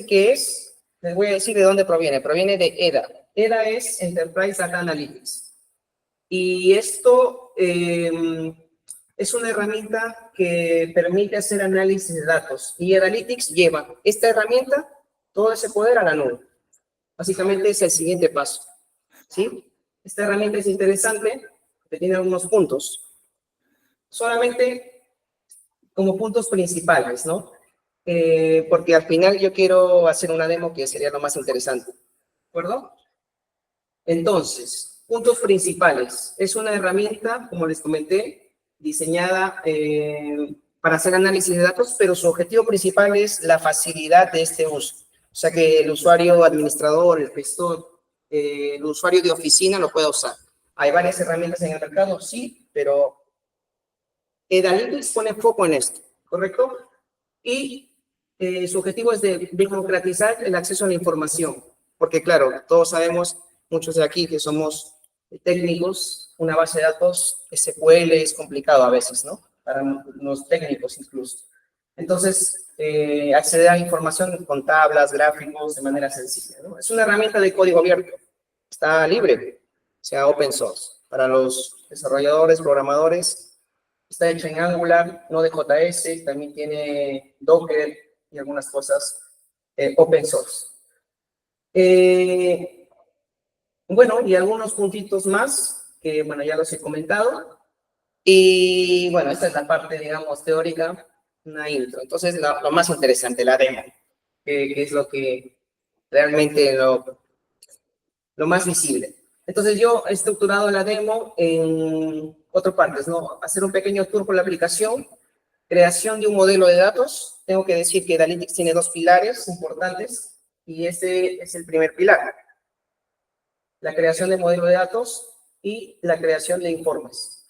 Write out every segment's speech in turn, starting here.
qué es, les voy a decir de dónde proviene. Proviene de EDA. EDA es Enterprise Data Analytics. Y esto es una herramienta que permite hacer análisis de datos. Y Analytics lleva esta herramienta, todo ese poder a la nube. Básicamente es el siguiente paso, ¿sí? Esta herramienta es interesante, que tiene algunos puntos. Solamente como puntos principales, ¿no? Porque al final yo quiero hacer una demo que sería lo más interesante, ¿de acuerdo? Entonces, puntos principales. Es una herramienta, como les comenté, diseñada para hacer análisis de datos, pero su objetivo principal es la facilidad de este uso. O sea, que el usuario administrador, el gestor, el usuario de oficina lo pueda usar. Hay varias herramientas en el mercado, sí, pero Analytics pone foco en esto, ¿correcto? Y su objetivo es de democratizar el acceso a la información. Porque, claro, todos sabemos, muchos de aquí que somos técnicos, una base de datos SQL es complicado a veces, ¿no? Para los técnicos incluso. Entonces, acceder a información con tablas, gráficos, de manera sencilla, ¿no? Es una herramienta de código abierto. Está libre, o sea, open source. Para los desarrolladores, programadores, está hecho en Angular, Node.js, también tiene Docker y algunas cosas open source. Bueno, y algunos puntitos más, que bueno, ya los he comentado. Y bueno, esta es la parte, digamos, teórica, una intro. Entonces, lo más interesante, la demo, que es lo que realmente lo más visible. Entonces, yo he estructurado la demo en 4 partes, ¿no? Hacer un pequeño tour por la aplicación, creación de un modelo de datos. Tengo que decir que Analytics tiene 2 pilares importantes y este es el primer pilar. La creación de modelo de datos y la creación de informes.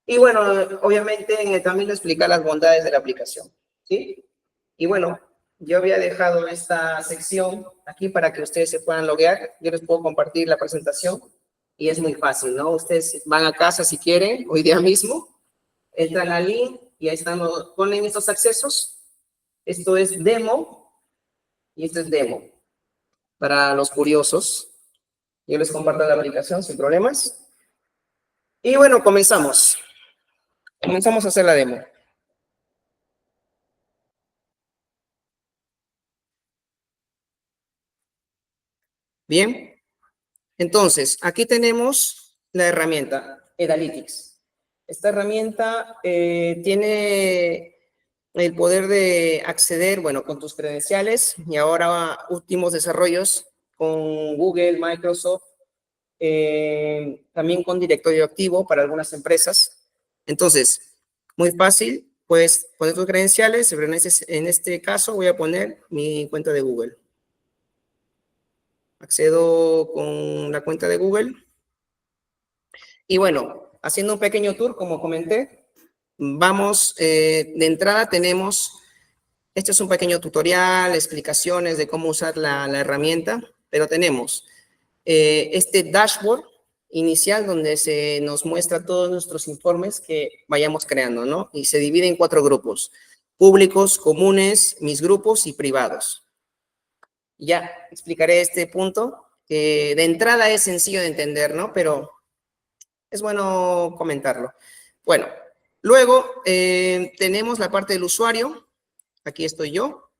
Y bueno, obviamente en el camino explicar las bondades de la aplicación, ¿sí? Y bueno, yo había dejado esta sección aquí para que ustedes se puedan loguear. Yo les puedo compartir la presentación y es muy fácil, ¿no? Ustedes van a casa si quieren, hoy día mismo, entran al link y ahí están, ponen estos accesos. Esto es demo y esto es demo. Para los curiosos, yo les comparto la aplicación sin problemas. Y bueno, comenzamos. Comenzamos a hacer la demo. Bien, entonces, aquí tenemos la herramienta Analytics. Esta herramienta tiene el poder de acceder, bueno, con tus credenciales y ahora últimos desarrollos con Google, Microsoft, también con directorio activo para algunas empresas. Entonces, muy fácil, puedes poner tus credenciales, pero en este caso voy a poner mi cuenta de Google. Accedo con la cuenta de Google. Y bueno, haciendo un pequeño tour, como comenté, vamos, de entrada tenemos, este es un pequeño tutorial, explicaciones de cómo usar la herramienta, pero tenemos este dashboard inicial donde se nos muestra todos nuestros informes que vayamos creando, ¿no? Y se divide en 4 grupos, públicos, comunes, mis grupos y privados. Ya explicaré este punto, que de entrada es sencillo de entender, ¿no? Pero es bueno comentarlo. Bueno, luego tenemos la parte del usuario. Aquí estoy yo.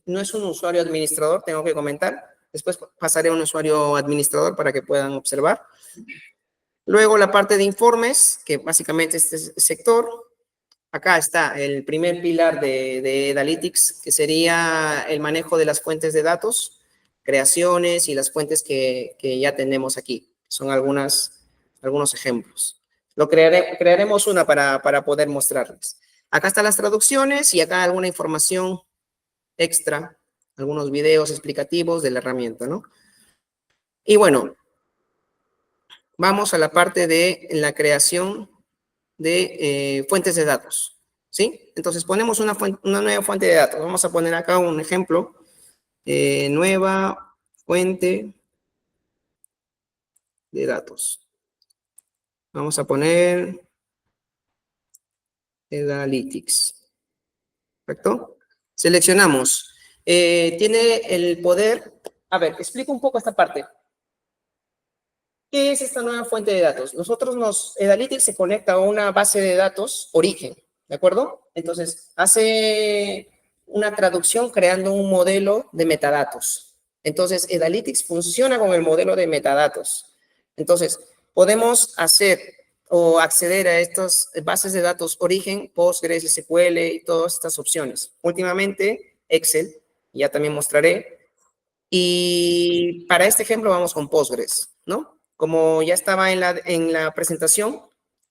No es un usuario administrador, tengo que comentar. Después pasaré a un usuario administrador para que puedan observar. Luego la parte de informes, que básicamente este sector. Acá está el primer pilar de Analytics, que sería el manejo de las fuentes de datos, creaciones y las fuentes que ya tenemos aquí. Son algunos ejemplos. Crearemos una para poder mostrarles. Acá están las traducciones y acá alguna información extra, algunos videos explicativos de la herramienta, ¿no? Y bueno, vamos a la parte de la creación de fuentes de datos, ¿sí? Entonces ponemos una nueva fuente de datos. Vamos a poner acá un ejemplo. Nueva fuente de datos. Vamos a poner Analytics. ¿Correcto? Seleccionamos. tiene el poder... A ver, explico un poco esta parte. ¿Qué es esta nueva fuente de datos? Edalytics se conecta a una base de datos origen, ¿de acuerdo? Entonces, hace una traducción creando un modelo de metadatos. Entonces, Edalytics funciona con el modelo de metadatos. Entonces, podemos hacer o acceder a estas bases de datos origen, Postgres, SQL y todas estas opciones. Últimamente, Excel, ya también mostraré. Y para este ejemplo vamos con Postgres, ¿no? Como ya estaba en la presentación,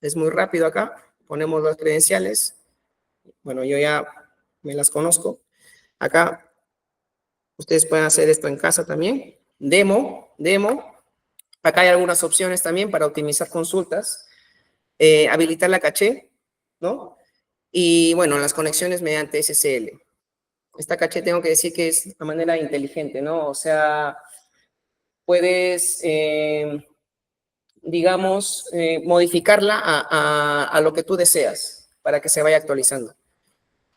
es muy rápido acá, ponemos las credenciales. Bueno, yo ya me las conozco. Acá, ustedes pueden hacer esto en casa también. Demo. Acá hay algunas opciones también para optimizar consultas. Habilitar la caché, ¿no? Y bueno, las conexiones mediante SSL. Esta caché tengo que decir que es de manera inteligente, ¿no? O sea, puedes, digamos, modificarla a lo que tú deseas para que se vaya actualizando.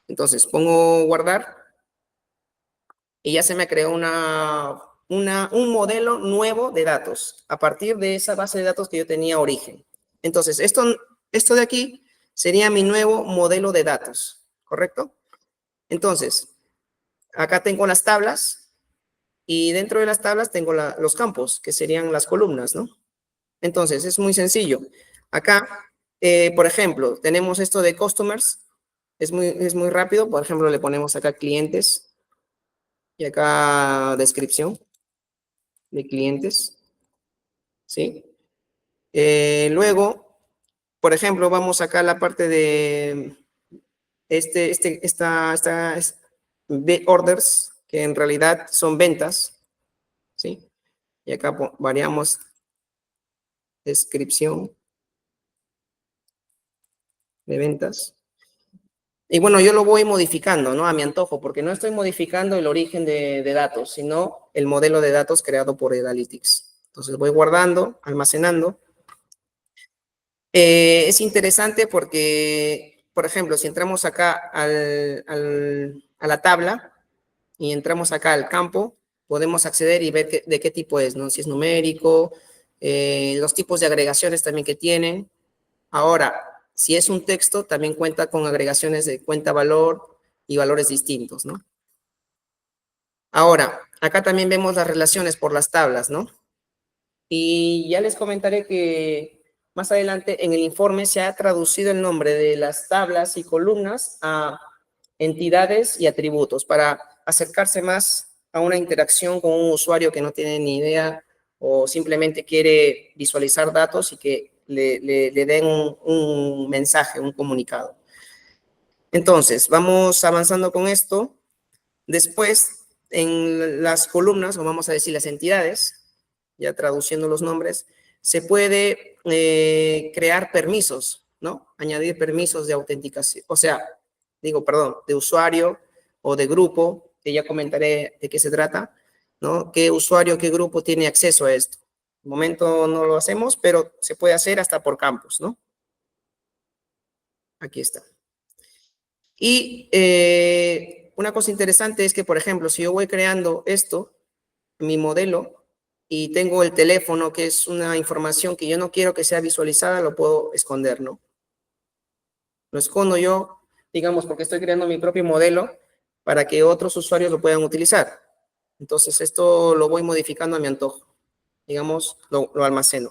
Entonces, pongo guardar y ya se me creó un modelo nuevo de datos a partir de esa base de datos que yo tenía origen. Entonces, esto de aquí sería mi nuevo modelo de datos, ¿correcto? Entonces, acá tengo las tablas y dentro de las tablas tengo los campos, que serían las columnas, ¿no? Entonces, es muy sencillo. Acá, por ejemplo, tenemos esto de customers. Es muy rápido. Por ejemplo, le ponemos acá clientes y acá descripción de clientes, ¿sí? Luego, por ejemplo, vamos acá a la parte de orders, que en realidad son ventas, ¿sí? Y acá variamos descripción de ventas. Y bueno, yo lo voy modificando, ¿no? A mi antojo, porque no estoy modificando el origen de datos, sino el modelo de datos creado por Edalytics. Entonces voy guardando, almacenando. Es interesante porque, por ejemplo, si entramos acá a la tabla y entramos acá al campo, podemos acceder y ver de qué tipo es, ¿no? Si es numérico, los tipos de agregaciones también que tienen. Ahora, si es un texto, también cuenta con agregaciones de cuenta valor y valores distintos, ¿no? Ahora, acá también vemos las relaciones por las tablas, ¿no? Y ya les comentaré que más adelante en el informe se ha traducido el nombre de las tablas y columnas a entidades y atributos para acercarse más a una interacción con un usuario que no tiene ni idea o simplemente quiere visualizar datos y que le den un mensaje, un comunicado. Entonces, vamos avanzando con esto. Después, en las columnas, o vamos a decir las entidades, ya traduciendo los nombres, se puede crear permisos, ¿no? Añadir permisos de autenticación, o sea, de usuario o de grupo, que ya comentaré de qué se trata, ¿no? ¿Qué usuario, qué grupo tiene acceso a esto? De momento no lo hacemos, pero se puede hacer hasta por campos, ¿no? Aquí está. Y una cosa interesante es que, por ejemplo, si yo voy creando esto, mi modelo, y tengo el teléfono, que es una información que yo no quiero que sea visualizada, lo puedo esconder, ¿no? Lo escondo yo, digamos, porque estoy creando mi propio modelo para que otros usuarios lo puedan utilizar. Entonces, esto lo voy modificando a mi antojo. Digamos, lo almaceno.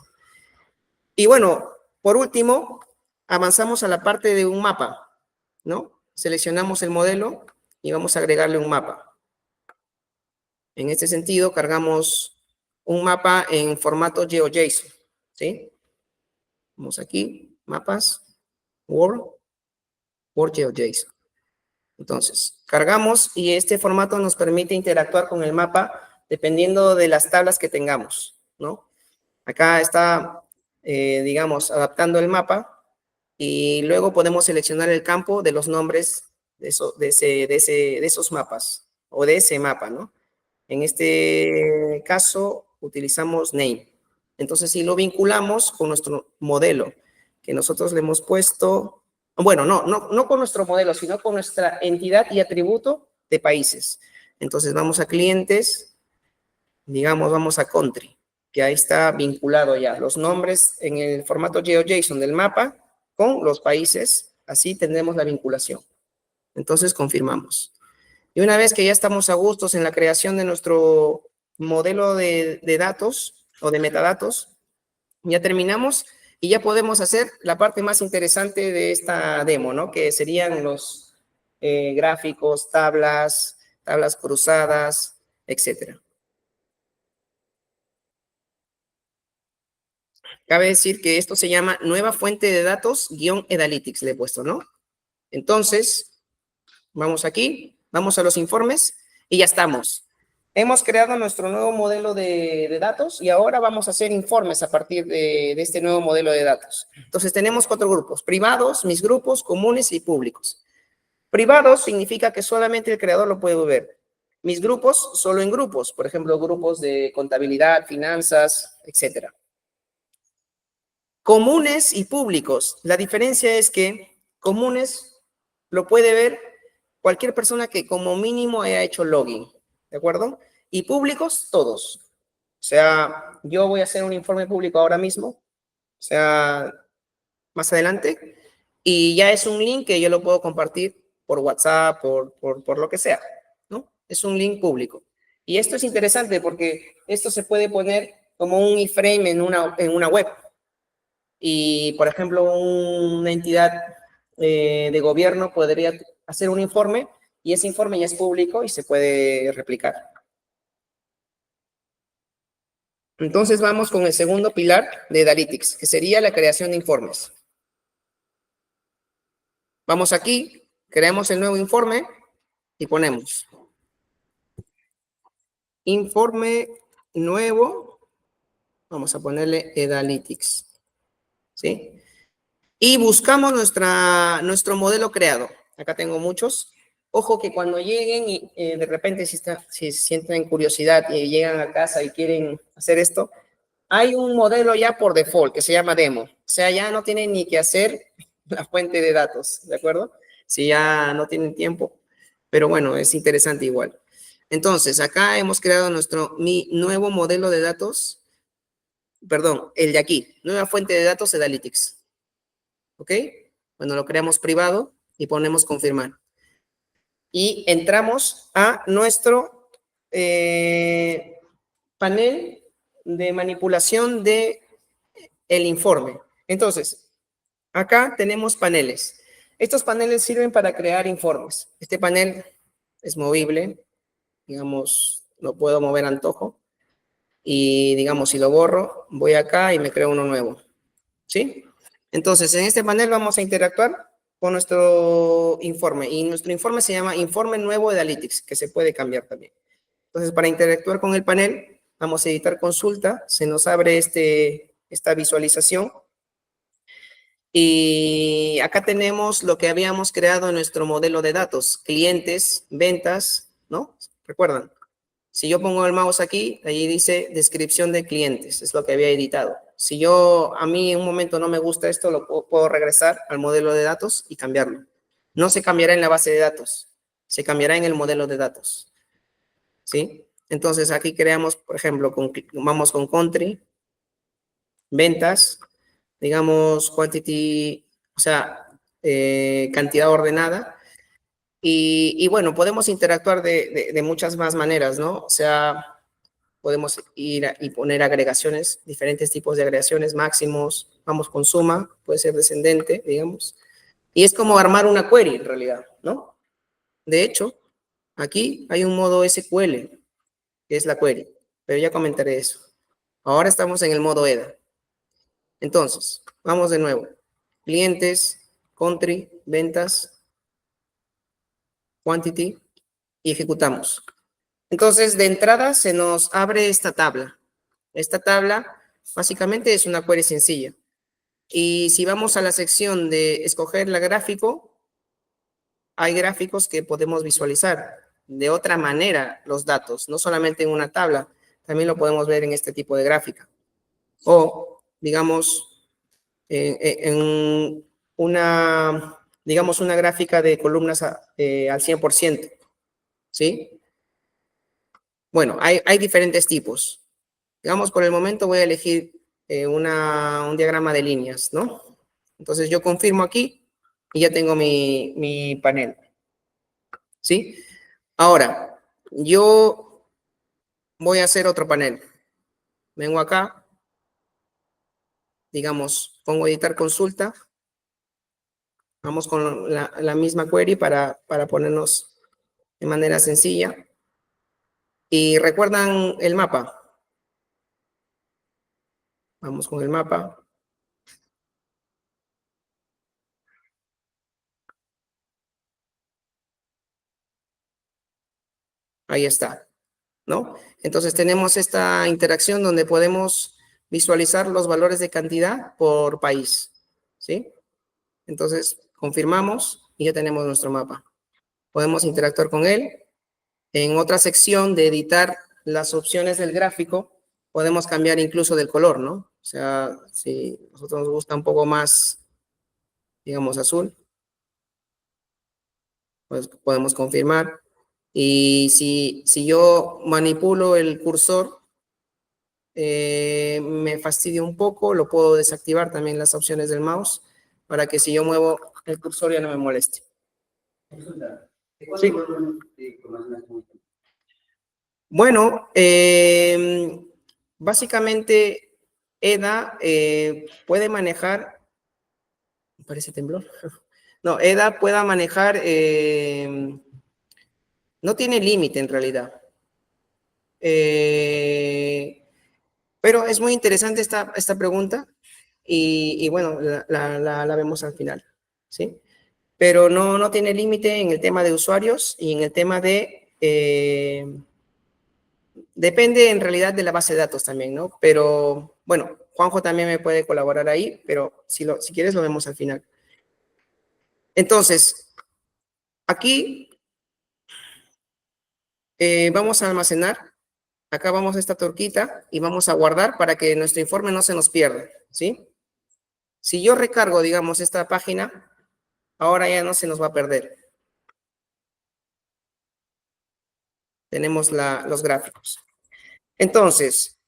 Y bueno, por último, avanzamos a la parte de un mapa, ¿no? Seleccionamos el modelo y vamos a agregarle un mapa. En este sentido, cargamos un mapa en formato GeoJSON, ¿sí? Vamos aquí, mapas, Word GeoJSON. Entonces, cargamos y este formato nos permite interactuar con el mapa dependiendo de las tablas que tengamos, ¿no? Acá está, digamos, adaptando el mapa y luego podemos seleccionar el campo de los nombres de esos mapas o de ese mapa, ¿no? En este caso, utilizamos name. Entonces, si lo vinculamos con nuestro modelo, que nosotros le hemos puesto, bueno, no con nuestro modelo, sino con nuestra entidad y atributo de países. Entonces vamos a clientes, digamos, vamos a country, que ahí está vinculado ya los nombres en el formato GeoJSON del mapa con los países, así tendremos la vinculación. Entonces confirmamos. Y una vez que ya estamos a gustos en la creación de nuestro modelo de datos o de metadatos, ya terminamos y ya podemos hacer la parte más interesante de esta demo, ¿no? Que serían los gráficos, tablas cruzadas, etcétera. Cabe decir que esto se llama nueva fuente de datos _Edalytics, le he puesto, ¿no? Entonces, vamos aquí, vamos a los informes y ya estamos. Hemos creado nuestro nuevo modelo de datos y ahora vamos a hacer informes a partir de este nuevo modelo de datos. Entonces, tenemos 4 grupos: privados, mis grupos, comunes y públicos. Privados significa que solamente el creador lo puede ver. Mis grupos, solo en grupos, por ejemplo, grupos de contabilidad, finanzas, etcétera. Comunes y públicos. La diferencia es que comunes lo puede ver cualquier persona que como mínimo haya hecho login, ¿de acuerdo? Y públicos, todos. O sea, yo voy a hacer un informe público ahora mismo, o sea, más adelante, y ya es un link que yo lo puedo compartir por WhatsApp, por lo que sea, ¿no? Es un link público. Y esto es interesante porque esto se puede poner como un iframe en una web. Y, por ejemplo, una entidad de gobierno podría hacer un informe y ese informe ya es público y se puede replicar. Entonces vamos con el segundo pilar de Edalytics, que sería la creación de informes. Vamos aquí, creamos el nuevo informe y ponemos informe nuevo, vamos a ponerle Edalytics, ¿sí? Y buscamos nuestro modelo creado. Acá tengo muchos. Ojo que cuando lleguen y de repente si sienten curiosidad y llegan a casa y quieren hacer esto, hay un modelo ya por default que se llama demo. O sea, ya no tienen ni que hacer la fuente de datos, ¿de acuerdo? Si ya no tienen tiempo. Pero bueno, es interesante igual. Entonces, acá hemos creado mi nuevo modelo de datos. Perdón, el de aquí. Nueva fuente de datos Edalytics. ¿Ok? Bueno, lo creamos privado y ponemos confirmar. Y entramos a nuestro panel de manipulación de el informe. Entonces, acá tenemos paneles. Estos paneles sirven para crear informes. Este panel es movible, digamos, lo puedo mover a antojo. Y digamos, si lo borro, voy acá y me creo uno nuevo. ¿Sí? Entonces, en este panel vamos a interactuar con nuestro informe. Y nuestro informe se llama Informe Nuevo Edalytics, que se puede cambiar también. Entonces, para interactuar con el panel, vamos a editar consulta. Se nos abre esta visualización. Y acá tenemos lo que habíamos creado en nuestro modelo de datos. Clientes, ventas, ¿no? ¿Recuerdan? Si yo pongo el mouse aquí, allí dice descripción de clientes, es lo que había editado. Si a mí en un momento no me gusta esto, lo puedo regresar al modelo de datos y cambiarlo. No se cambiará en la base de datos, se cambiará en el modelo de datos. ¿Sí? Entonces aquí creamos, por ejemplo, vamos con country, ventas, digamos quantity, o sea, cantidad ordenada. Y bueno, podemos interactuar de muchas más maneras, ¿no? O sea, podemos ir y poner agregaciones, diferentes tipos de agregaciones, máximos, vamos con suma, puede ser descendente, digamos. Y es como armar una query en realidad, ¿no? De hecho, aquí hay un modo SQL, que es la query, pero ya comentaré eso. Ahora estamos en el modo EDA. Entonces, vamos de nuevo. Clientes, country, ventas, quantity, y ejecutamos. Entonces, de entrada se nos abre esta tabla. Esta tabla básicamente es una query sencilla. Y si vamos a la sección de escoger el gráfico, hay gráficos que podemos visualizar de otra manera los datos, no solamente en una tabla, también lo podemos ver en este tipo de gráfica. O, digamos, en digamos, una gráfica de columnas al 100%, ¿sí? Bueno, hay diferentes tipos. Digamos, por el momento voy a elegir un diagrama de líneas, ¿no? Entonces yo confirmo aquí y ya tengo mi panel, ¿sí? Ahora, yo voy a hacer otro panel. Vengo acá, digamos, pongo editar consulta. Vamos con la misma query para ponernos de manera sencilla. Y recuerdan el mapa. Vamos con el mapa. Ahí está, ¿no? Entonces tenemos esta interacción donde podemos visualizar los valores de cantidad por país, ¿sí? Entonces confirmamos y ya tenemos nuestro mapa. Podemos interactuar con él. En otra sección de editar las opciones del gráfico, podemos cambiar incluso del color, ¿no? O sea, si a nosotros nos gusta un poco más, digamos, azul, pues podemos confirmar. Y si yo manipulo el cursor, me fastidia un poco, lo puedo desactivar también las opciones del mouse para que si yo muevo el cursor ya no me moleste. Sí. Bueno, básicamente EDA puede manejar, parece temblor, no, EDA pueda manejar, no tiene límite en realidad. Pero es muy interesante esta pregunta y bueno, la vemos al final, ¿sí? Pero no tiene límite en el tema de usuarios y en el tema de... depende en realidad de la base de datos también, ¿no? Pero bueno, Juanjo también me puede colaborar ahí, pero si quieres lo vemos al final. Entonces, aquí vamos a almacenar. Acá vamos a esta torquita y vamos a guardar para que nuestro informe no se nos pierda, ¿sí? Si yo recargo, digamos, esta página, ahora ya no se nos va a perder. Tenemos los gráficos. Entonces,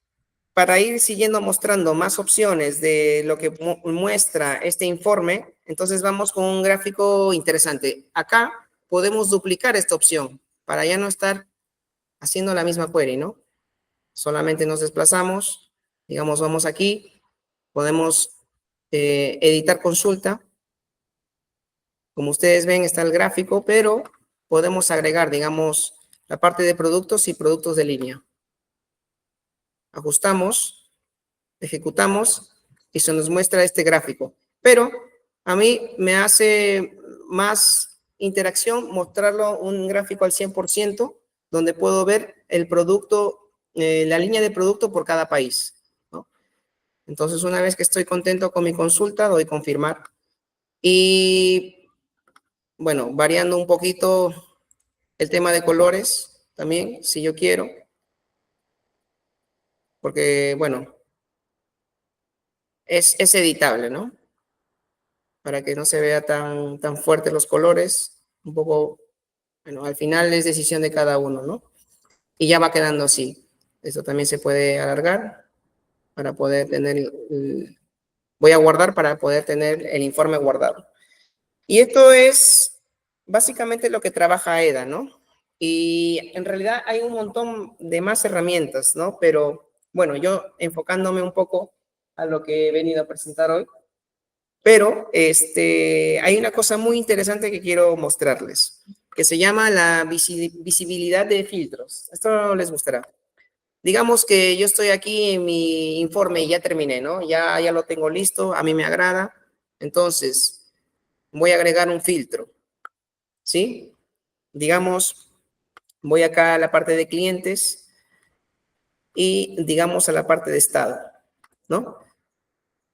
para ir siguiendo mostrando más opciones de lo que muestra este informe, entonces vamos con un gráfico interesante. Acá podemos duplicar esta opción para ya no estar haciendo la misma query, ¿no? Solamente nos desplazamos, digamos, vamos aquí, podemos editar consulta. Como ustedes ven, está el gráfico, pero podemos agregar, digamos, la parte de productos y productos de línea. Ajustamos, ejecutamos y se nos muestra este gráfico. Pero a mí me hace más interacción mostrarlo un gráfico al 100%, donde puedo ver el producto, la línea de producto por cada país, ¿no? Entonces, una vez que estoy contento con mi consulta, doy confirmar. Y bueno, variando un poquito el tema de colores también, si yo quiero, porque bueno, es editable, ¿no? Para que no se vea tan fuerte los colores, un poco, bueno, al final es decisión de cada uno, ¿no? Y ya va quedando así. Esto también se puede alargar para poder tener, voy a guardar para poder tener el informe guardado. Y esto es básicamente lo que trabaja EDA, ¿no? Y en realidad hay un montón de más herramientas, ¿no? Pero bueno, yo enfocándome un poco a lo que he venido a presentar hoy, pero hay una cosa muy interesante que quiero mostrarles, que se llama la visibilidad de filtros. Esto les gustará. Digamos que yo estoy aquí en mi informe y ya terminé, ¿no? Ya lo tengo listo, a mí me agrada. Entonces, voy a agregar un filtro, ¿sí? Digamos, voy acá a la parte de clientes y digamos a la parte de estado, ¿no?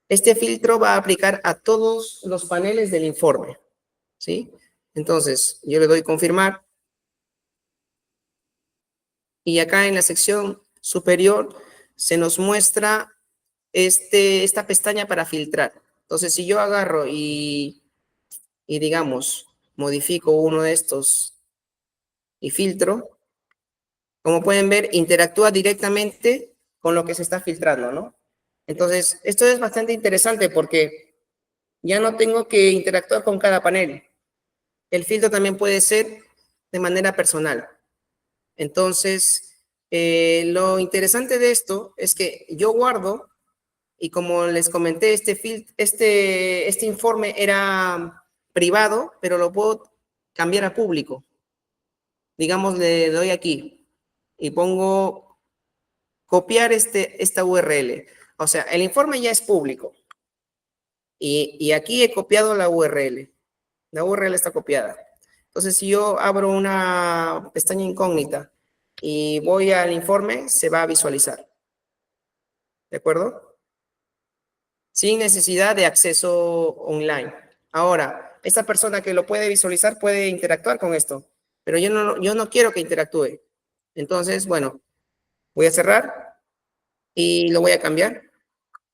Este filtro va a aplicar a todos los paneles del informe, ¿sí? Entonces, yo le doy confirmar y acá en la sección superior se nos muestra esta pestaña para filtrar. Entonces, si yo agarro y digamos, modifico uno de estos y filtro, como pueden ver, interactúa directamente con lo que se está filtrando, ¿no? Entonces, esto es bastante interesante porque ya no tengo que interactuar con cada panel. El filtro también puede ser de manera personal. Entonces, lo interesante de esto es que yo guardo, y como les comenté, este informe era privado, pero lo puedo cambiar a público. Digamos, le doy aquí y pongo copiar esta URL. O sea, el informe ya es público. Y aquí he copiado la URL. La URL está copiada. Entonces, si yo abro una pestaña incógnita y voy al informe, se va a visualizar. ¿De acuerdo? Sin necesidad de acceso online. Ahora, esta persona que lo puede visualizar puede interactuar con esto, pero yo no quiero que interactúe. Entonces, bueno, voy a cerrar y lo voy a cambiar.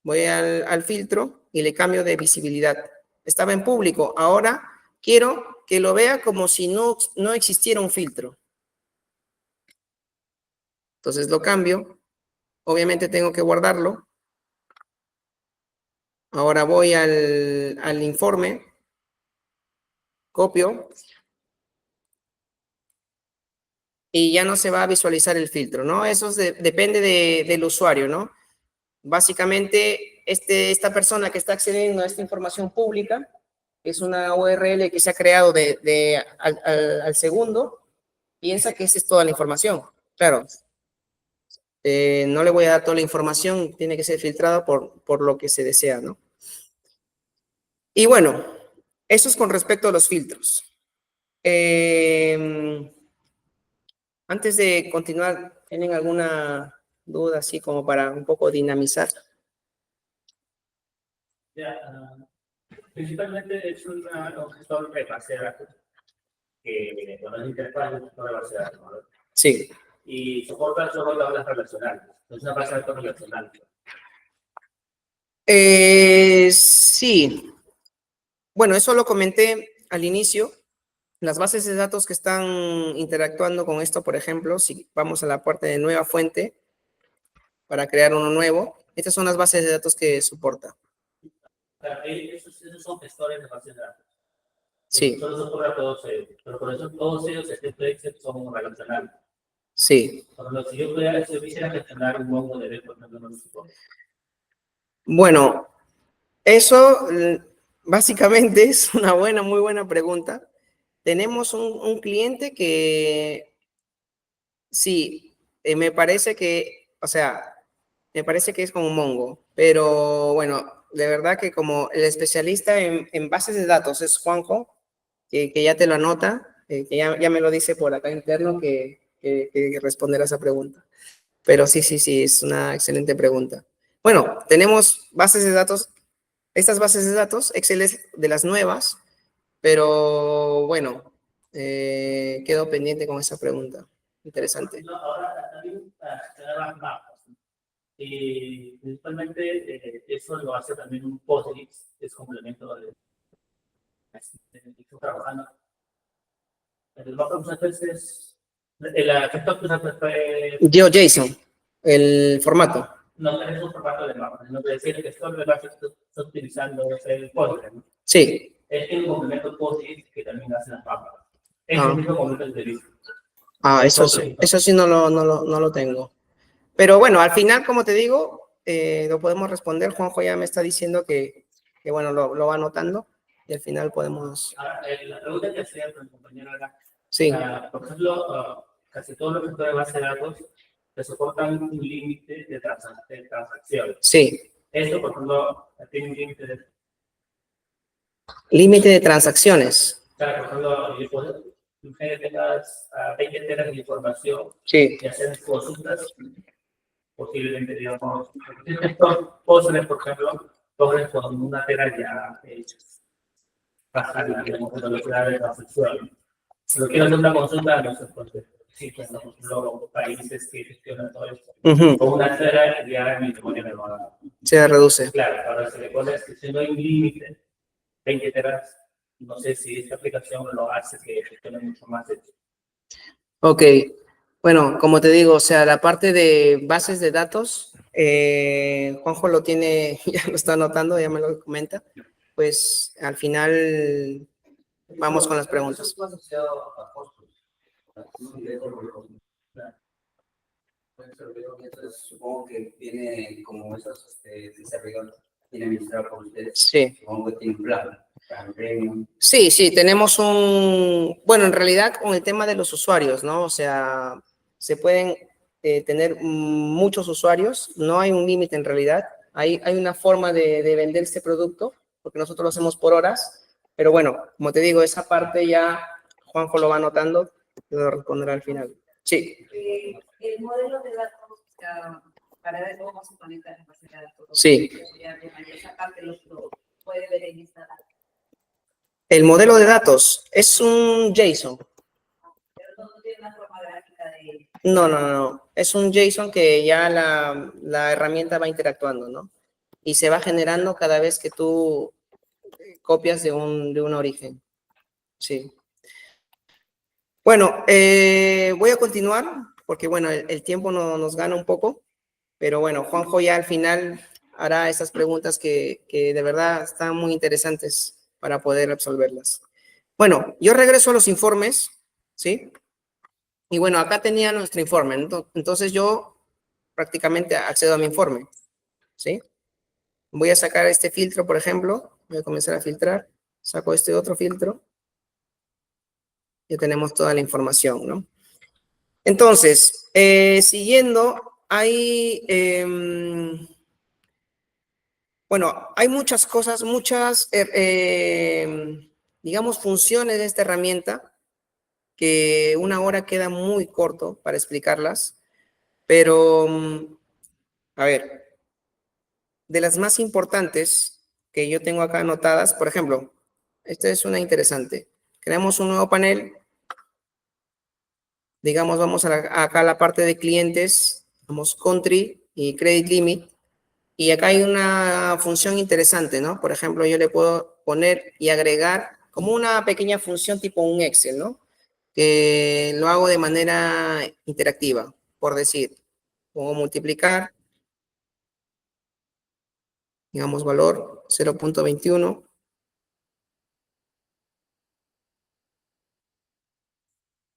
Voy al filtro y le cambio de visibilidad. Estaba en público, ahora quiero que lo vea como si no existiera un filtro. Entonces lo cambio. Obviamente tengo que guardarlo. Ahora voy al informe, copio y ya no se va a visualizar el filtro, ¿no? Eso depende del usuario, ¿no? Básicamente, esta persona que está accediendo a esta información pública es una URL que se ha creado al segundo, piensa que esa es toda la información. Claro, no le voy a dar toda la información, tiene que ser filtrada por lo que se desea, ¿no? Y bueno, eso es con respecto a los filtros. Antes de continuar, ¿tienen alguna duda así como para un poco dinamizar? Principalmente es un gestor de base de datos que cuando es interfaz es un gestor de base de datos, ¿no? Sí. Y soporta solo tablas relacionales, es una base de datos relacional. Sí. Bueno, eso lo comenté al inicio. Las bases de datos que están interactuando con esto, por ejemplo, si vamos a la parte de nueva fuente para crear uno nuevo, estas son las bases de datos que soporta. Esos son gestores de bases de datos. Sí. Solo soporta todos ellos, pero por eso todos ellos, son relacionales. Sí. Por lo que yo quisiera gestionar un MongoDB, por ejemplo, no lo soporta. Bueno, eso básicamente es una muy buena pregunta. Tenemos un cliente que sí, me parece que, o sea, me parece que es como Mongo, pero bueno, de verdad que como el especialista en bases de datos es Juanjo, que ya te lo anota, que ya me lo dice por acá interno que responderá a esa pregunta. Pero sí, es una excelente pregunta. Bueno, tenemos bases de datos, estas bases de datos, Excel es de las nuevas, pero bueno, quedo pendiente con esa pregunta. Interesante. No, ahora también las mapas. Y principalmente eso lo hace también un PostGIS, que es complemento de trabajando. El mapa muchas veces, el efecto que fue GeoJSON, el formato. No es un formato de mapa, no quiere decir que solo el base está utilizando el Postgres, ¿no? Sí. Es un complemento PostGIS que también hace las mapas. Es el mismo complemento de lista. Eso sí no lo tengo. Pero bueno, al final, como te digo, lo podemos responder. Juanjo ya me está diciendo que bueno, lo va anotando y al final podemos... Ahora, la pregunta que hacía el compañero era, sí. Por ejemplo, casi todos los gestores de base de datos te soportan un límite de transacciones. Sí. Esto, por ejemplo, tiene un límite de... Límite de transacciones. Claro, por ejemplo, yo puedo tengas 20 teras de información y hacer consultas, posiblemente, digamos, Postgres, por ejemplo, Postgres con una tera ya hechas. Bajar la velocidad de transacción. Si lo quiero hacer una consulta, no sé por qué. Sí, pues los países que gestionan todo esto. Con una tera ya mi memoria me va a... Se reduce. Claro, ahora si le pones que si no hay un límite, 20 teras, no sé si esta aplicación lo hace que gestione mucho más. Ok. Bueno, como te digo, o sea, la parte de bases de datos, Juanjo lo tiene, ya lo está anotando, ya me lo comenta. Pues al final vamos con las preguntas. Entonces, supongo que tiene como esos desarrolladores, tiene administrado por ustedes. Sí. Supongo que tiene un plan. Sí, sí, tenemos bueno, en realidad con el tema de los usuarios, ¿no? O sea, se pueden tener muchos usuarios, no hay un límite en realidad, hay una forma de vender este producto, porque nosotros lo hacemos por horas, pero bueno, como te digo, esa parte ya Juanjo lo va anotando, y lo responderá al final. Sí. El modelo de datos, para ver cómo se conecta la base de datos. Sí. Esa parte lo puede ver en esta data. El modelo de datos es un JSON. Pero no tiene una forma gráfica de... No. Es un JSON que ya la herramienta va interactuando, ¿no? Y se va generando cada vez que tú copias de un origen. Sí. Bueno, voy a continuar porque, bueno, el tiempo nos gana un poco. Pero bueno, Juanjo ya al final hará esas preguntas que de verdad están muy interesantes para poder resolverlas. Bueno, yo regreso a los informes, ¿sí? Y bueno, acá tenía nuestro informe. Entonces yo prácticamente accedo a mi informe, ¿sí? Voy a sacar este filtro, por ejemplo. Voy a comenzar a filtrar. Saco este otro filtro. Ya tenemos toda la información, ¿no? Entonces, siguiendo, bueno, hay muchas cosas, digamos, funciones de esta herramienta que una hora queda muy corto para explicarlas, pero, a ver, de las más importantes que yo tengo acá anotadas, por ejemplo, esta es una interesante. Creamos un nuevo panel, digamos, vamos acá a la parte de clientes, vamos country y credit limit, y acá hay una función interesante, ¿no? Por ejemplo, yo le puedo poner y agregar como una pequeña función tipo un Excel, ¿no? Que lo hago de manera interactiva, por decir, pongo multiplicar, digamos valor 0.21.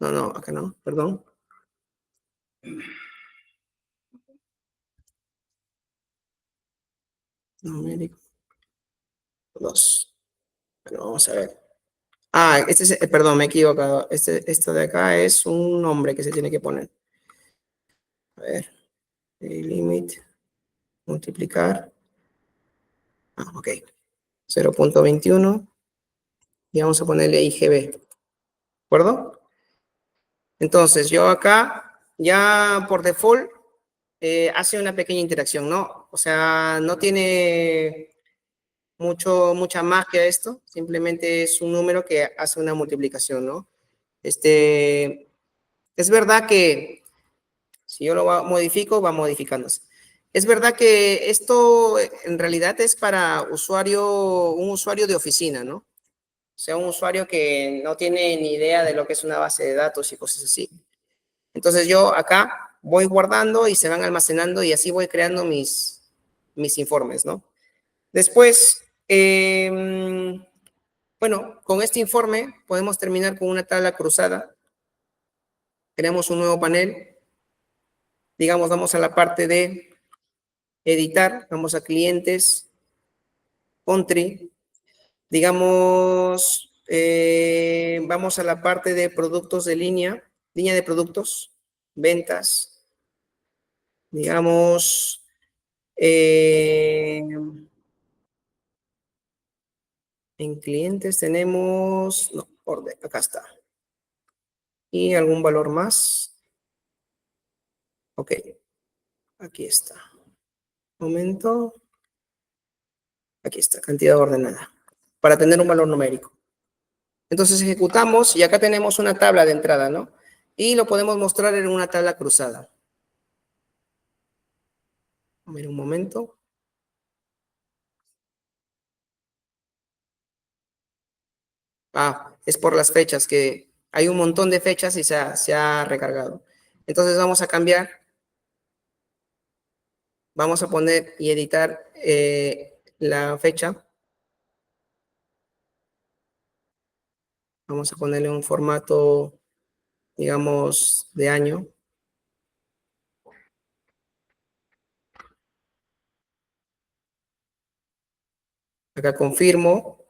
No, acá no, perdón. Numérico. 2. Bueno, vamos a ver. Perdón, me he equivocado. Esto de acá es un nombre que se tiene que poner. A ver, limit, multiplicar. Ok. 0.21 y vamos a ponerle IGB, ¿de acuerdo? Entonces, yo acá, ya por default, hace una pequeña interacción, ¿no? O sea, no tiene mucha magia esto, simplemente es un número que hace una multiplicación, ¿no? Es verdad que si yo lo modifico, va modificándose. Es verdad que esto en realidad es para un usuario de oficina, ¿no? O sea, un usuario que no tiene ni idea de lo que es una base de datos y cosas así. Entonces yo acá voy guardando y se van almacenando y así voy creando mis informes, ¿no? Después, bueno, con este informe podemos terminar con una tabla cruzada. Creamos un nuevo panel. Digamos, vamos a la parte de editar, vamos a clientes, country. Digamos, vamos a la parte de productos de línea de productos, ventas, digamos, en clientes tenemos, no, orden, acá está. Y algún valor más. Ok, aquí está. Momento. Aquí está, cantidad ordenada. Para tener un valor numérico. Entonces ejecutamos y acá tenemos una tabla de entrada, ¿no? Y lo podemos mostrar en una tabla cruzada. A ver, un momento. Es por las fechas, que hay un montón de fechas y se ha recargado. Entonces vamos a cambiar. Vamos a poner y editar la fecha. Vamos a ponerle un formato, digamos, de año. Acá confirmo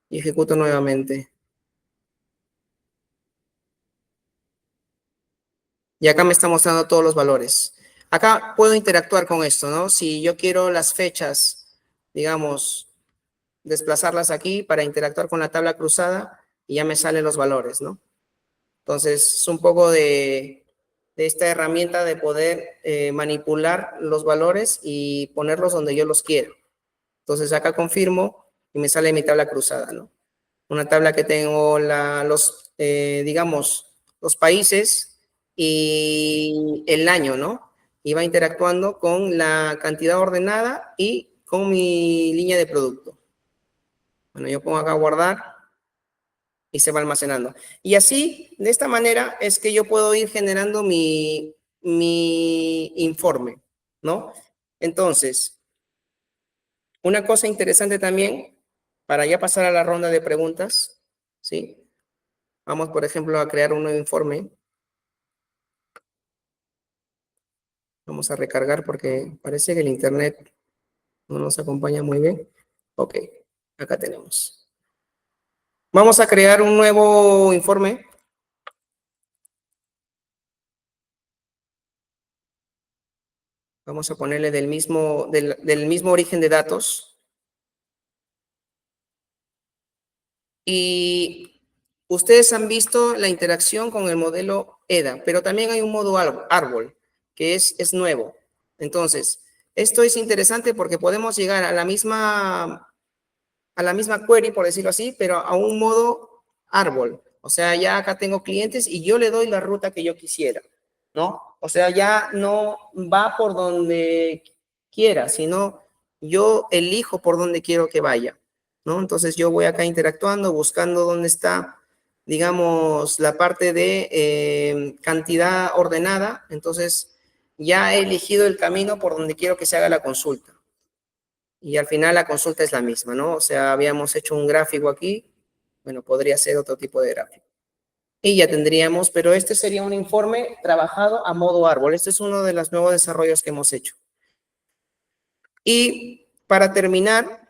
y ejecuto nuevamente. Y acá me está mostrando todos los valores. Acá puedo interactuar con esto, ¿no? Si yo quiero las fechas, digamos, desplazarlas aquí para interactuar con la tabla cruzada y ya me salen los valores, ¿no? Entonces, es un poco de esta herramienta de poder manipular los valores y ponerlos donde yo los quiero. Entonces, acá confirmo y me sale mi tabla cruzada, ¿no? Una tabla que tengo digamos, los países y el año, ¿no? Y va interactuando con la cantidad ordenada y con mi línea de producto. Bueno, yo pongo acá guardar y se va almacenando. Y así, de esta manera, es que yo puedo ir generando mi informe, ¿no? Entonces, una cosa interesante también, para ya pasar a la ronda de preguntas, ¿sí? Vamos, por ejemplo, a crear un nuevo informe. Vamos a recargar porque parece que el internet no nos acompaña muy bien. Ok, acá tenemos. Vamos a crear un nuevo informe. Vamos a ponerle del mismo origen de datos. Y ustedes han visto la interacción con el modelo EDA, pero también hay un modo árbol, que es nuevo. Entonces, esto es interesante porque podemos llegar a la misma query, por decirlo así, pero a un modo árbol. O sea, ya acá tengo clientes y yo le doy la ruta que yo quisiera, ¿no? O sea, ya no va por donde quiera, sino yo elijo por donde quiero que vaya, ¿no? Entonces yo voy acá interactuando, buscando dónde está, digamos, la parte de cantidad ordenada. Entonces ya he elegido el camino por donde quiero que se haga la consulta. Y al final la consulta es la misma, ¿no? O sea, habíamos hecho un gráfico aquí, bueno, podría ser otro tipo de gráfico. Y ya tendríamos, pero este sería un informe trabajado a modo árbol. Este es uno de los nuevos desarrollos que hemos hecho. Y para terminar,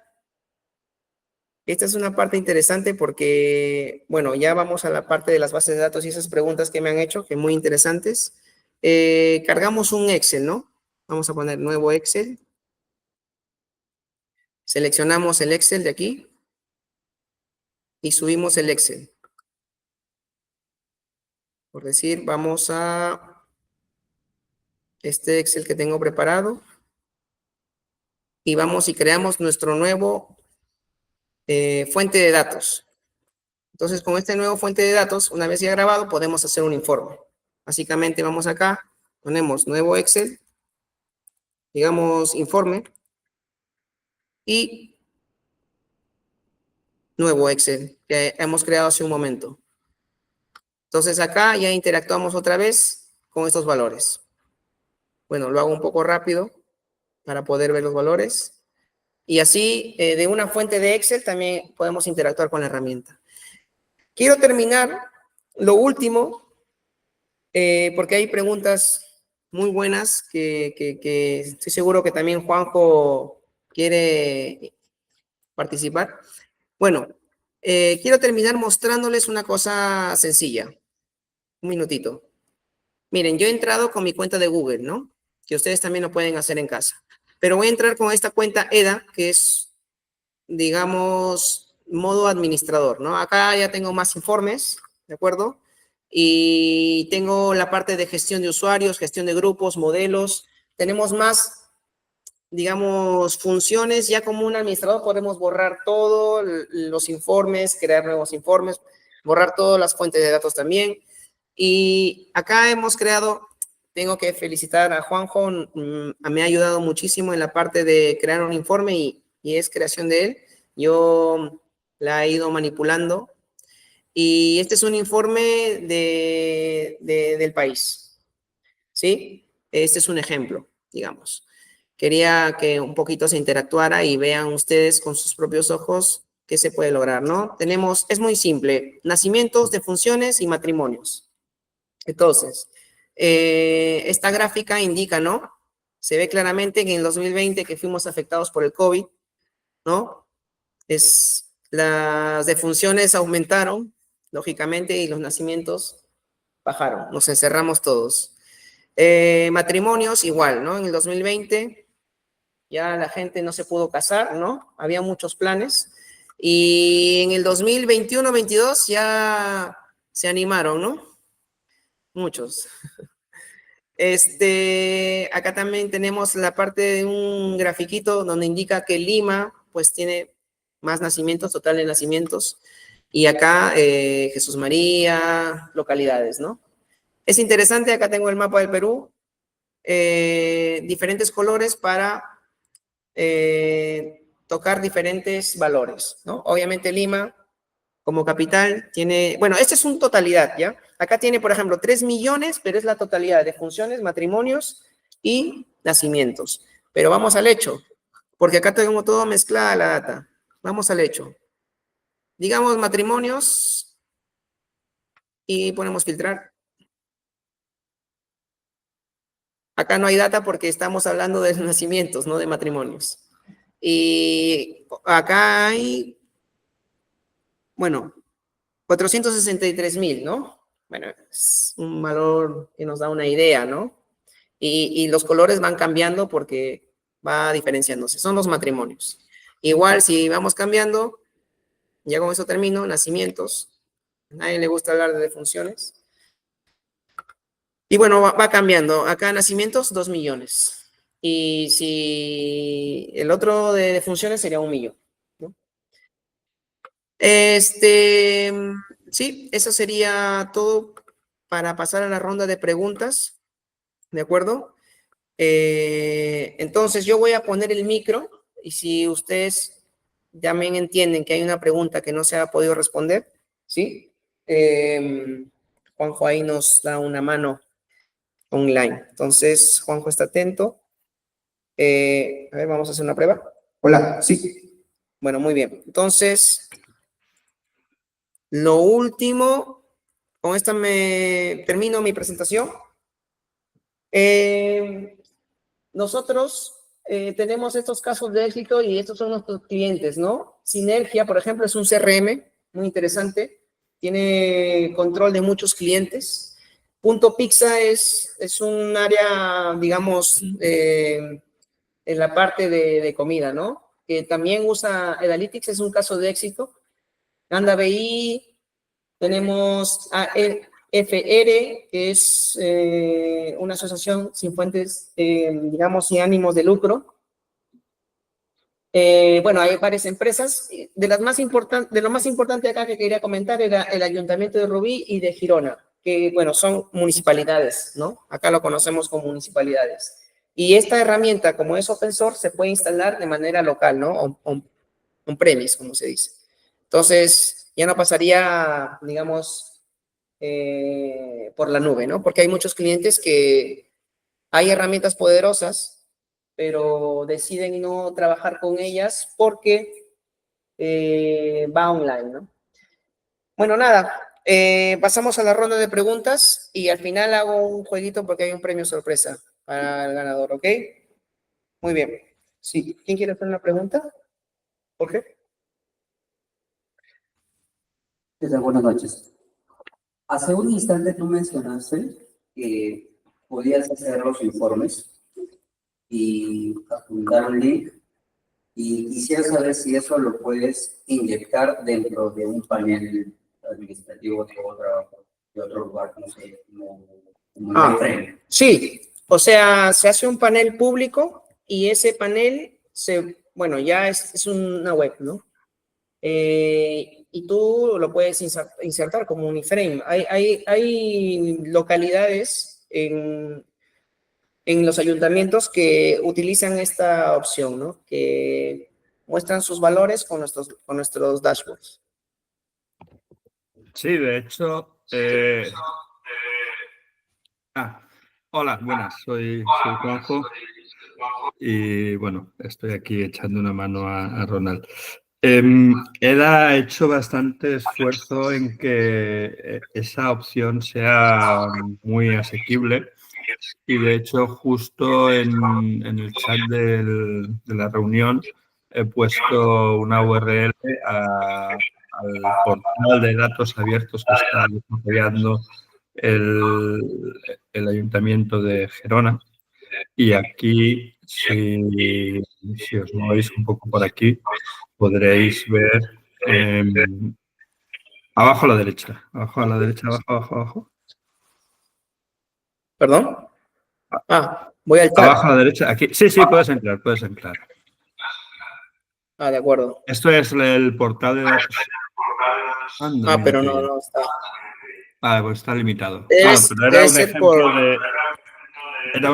esta es una parte interesante porque, bueno, ya vamos a la parte de las bases de datos y esas preguntas que me han hecho, que muy interesantes. Cargamos un Excel, ¿no? Vamos a poner nuevo Excel. Seleccionamos el Excel de aquí y subimos el Excel. Por decir, vamos a este Excel que tengo preparado y vamos y creamos nuestro nuevo fuente de datos. Entonces, con este nuevo fuente de datos, una vez ya grabado, podemos hacer un informe. Básicamente, vamos acá, ponemos nuevo Excel, digamos informe y nuevo Excel que hemos creado hace un momento. Entonces, acá ya interactuamos otra vez con estos valores. Bueno, lo hago un poco rápido para poder ver los valores. Y así, de una fuente de Excel, también podemos interactuar con la herramienta. Quiero terminar lo último, porque hay preguntas muy buenas que estoy seguro que también Juanjo quiere participar. Bueno, quiero terminar mostrándoles una cosa sencilla. Un minutito. Miren, yo he entrado con mi cuenta de Google, ¿no? Que ustedes también lo pueden hacer en casa. Pero voy a entrar con esta cuenta EDA, que es, digamos, modo administrador, ¿no? Acá ya tengo más informes, ¿de acuerdo? Y tengo la parte de gestión de usuarios, gestión de grupos, modelos. Tenemos más, digamos, funciones. Ya como un administrador podemos borrar todos los informes, crear nuevos informes, borrar todas las fuentes de datos también. Y acá hemos creado, tengo que felicitar a Juanjo, me ha ayudado muchísimo en la parte de crear un informe y es creación de él. Yo la he ido manipulando Y este es un informe del país, ¿sí? Este es un ejemplo, digamos. Quería que un poquito se interactuara y vean ustedes con sus propios ojos qué se puede lograr, ¿no? Tenemos, es muy simple, nacimientos, defunciones y matrimonios. Entonces, esta gráfica indica, ¿no? Se ve claramente que en el 2020 que fuimos afectados por el COVID, ¿no? Las defunciones aumentaron, lógicamente, y los nacimientos bajaron, nos encerramos todos. Matrimonios igual, ¿no? En el 2020 ya la gente no se pudo casar, ¿no? Había muchos planes. Y en el 2021-22 ya se animaron, ¿no? Muchos. Acá también tenemos la parte de un grafiquito donde indica que Lima, pues tiene más nacimientos, total de nacimientos. Y acá Jesús María, localidades, ¿no? Es interesante, acá tengo el mapa del Perú, diferentes colores para tocar diferentes valores, ¿no? Obviamente Lima, como capital, tiene, bueno, este es un totalidad, ¿ya? Acá tiene, por ejemplo, 3 millones, pero es la totalidad de funciones, matrimonios y nacimientos. Pero vamos al hecho, porque acá tengo todo mezclada la data. Vamos al hecho. Digamos matrimonios y ponemos filtrar. Acá no hay data porque estamos hablando de nacimientos, no de matrimonios. Y acá hay, bueno, 463,000, ¿no? Bueno, es un valor que nos da una idea, ¿no? Y los colores van cambiando porque va diferenciándose. Son los matrimonios. Igual, si vamos cambiando, ya con eso termino, nacimientos. A nadie le gusta hablar de defunciones. Y bueno, va cambiando. Acá nacimientos, 2 millones. Y si el otro de defunciones sería 1 millón, ¿no? Sí, eso sería todo para pasar a la ronda de preguntas, ¿de acuerdo? Entonces yo voy a poner el micro y si ustedes también entienden que hay una pregunta que no se ha podido responder, ¿sí? Juanjo ahí nos da una mano online. Entonces, Juanjo está atento. A ver, vamos a hacer una prueba. Hola, sí. Bueno, muy bien. Entonces, lo último, con esta me termino mi presentación. Nosotros tenemos estos casos de éxito y estos son nuestros clientes, ¿no? Sinergia, por ejemplo, es un CRM muy interesante, tiene control de muchos clientes. Punto Pizza es un área, digamos, en la parte de comida, ¿no? Que también usa Edalytics, es un caso de éxito. Anda BI, tenemos FR, que es una asociación sin fuentes, digamos, sin ánimos de lucro. Bueno, hay varias empresas. De lo más importante acá que quería comentar era el Ayuntamiento de Rubí y de Girona, que, bueno, son municipalidades, ¿no? Acá lo conocemos como municipalidades. Y esta herramienta, como es open source, se puede instalar de manera local, ¿no? On-premise, como se dice. Entonces, ya no pasaría, digamos, por la nube, ¿no? Porque hay muchos clientes que hay herramientas poderosas, pero deciden no trabajar con ellas porque va online, ¿no? Bueno, nada, pasamos a la ronda de preguntas y al final hago un jueguito porque hay un premio sorpresa para el ganador, ¿ok? Muy bien. Sí, ¿quién quiere hacer una pregunta? Jorge. Buenas noches. Hace un instante tú mencionaste que podías hacer los informes y adjuntar un link y quisiera saber si eso lo puedes inyectar dentro de un panel administrativo de otro lugar, no sé, como sí, o sea, se hace un panel público y ese panel bueno, ya es una web, ¿no? Y tú lo puedes insertar como un iframe. Hay localidades en los ayuntamientos que utilizan esta opción, ¿no? Que muestran sus valores con nuestros dashboards. Sí, de hecho... hola, buenas, soy Juanjo y bueno, estoy aquí echando una mano a Ronald. Él ha hecho bastante esfuerzo en que esa opción sea muy asequible y de hecho justo en el chat de la reunión he puesto una URL al portal de datos abiertos que está desarrollando el Ayuntamiento de Gerona. Y aquí, si os movéis un poco por aquí, podréis ver abajo a la derecha, abajo a la derecha, abajo. ¿Perdón? Voy al chat. Abajo a la derecha, aquí. Sí, puedes entrar. De acuerdo. Esto es el portal de datos. Anda, Pero mira, no está. Pues está limitado. Debe Pero era un ser